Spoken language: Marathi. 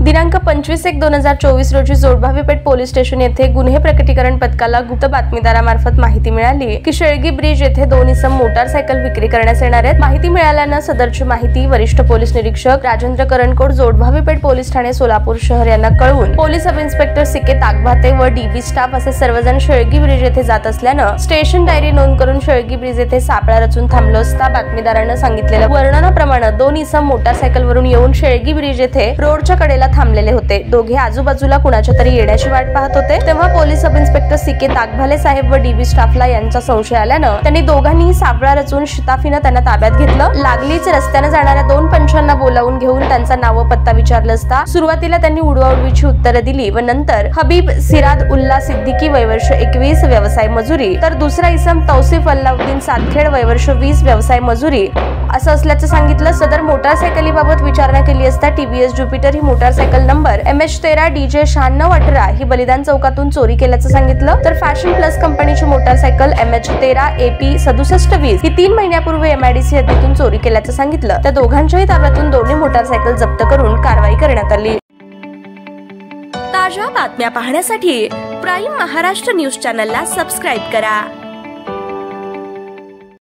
दिनांक 25/1/2024 रोजी जोडभावी पेठ पोलीस स्टेशन येथे गुन्हे प्रकटीकरण पथकाला गुप्त बातमीदारामार्फत माहिती मिळाली की शेळगी ब्रिज येथे 2 इसम मोटारसायकल विक्री करण्यास येणार आहेत। माहिती मिळाल्याने सदरची माहिती वरिष्ठ पोलीस निरीक्षक राजेंद्र करणकोड जोडभावी पेठ पोलीस ठाणे सोलापूर शहर यांना कळवून पोलीस सब इन्स्पेक्टर सीके ताकभाते व डीबी स्टाफ असे सर्वजण शेळगी ब्रिज येथे जात असल्याने स्टेशन डायरी नोंद करून शेळगी ब्रिज येथे सापळा रचून थांबलो असता बातमीदारांना सांगितलेल्या वर्णनाप्रमाणे 2 इसम मोटारसायकलवरून येऊन शेळगी ब्रिज येथे रोडच्या कडेला थांबलेले होते। दोघे आजूबाजूला कुणाच्या तरी येण्याची वाट पाहत होते। तेव्हा पोलीस सब इन्स्पेक्टर सीके ताकभाले साहेब व डीबी स्टाफला यांचा संशय आल्याने त्यांनी दोघांनी सापळा रचून शिताफीने त्यांना ताब्यात घेतलं। लागलीच रस्त्याने जाणाऱ्या 2 पंचांना बोलावून घेऊन त्यांचा नाव व पत्ता विचारला असता सुरुवातीला त्यांनी उडवाउडवीची उत्तरे दिली व नंतर हबीब सिराद उल्ला सिद्दीकी वय वर्ष 21 व्यवसाय मजुरी तर दुसरा इसम तौसिफ अल्लाउद्दीन सातखेड वय वर्ष 20 व्यवसाय मजुरी असं असल्याचं सांगितलं। सदर मोटारसायकलीबाबत विचारणा केली असता टीव्हीएस ज्युपिटर ही मोटारसायकल नंबर MH13 DJ 9618 ही बलिदान चौकातून चोरी केल्याचं सांगितलं। तर फॅशन प्लस कंपनीची मोटारसायकल MH13 AP 6720 ही 3 महिन्यापूर्वी MIDC हद्दीतून चोरी केल्याचं सांगितलं। त्या दोघांच्याही ताब्यातून दोन्ही मोटारसायकल जप्त करून कारवाई करण्यात आली। ताज्या बातम्या पाहण्यासाठी प्राईम महाराष्ट्र न्यूज चॅनलला सबस्क्राइब करा।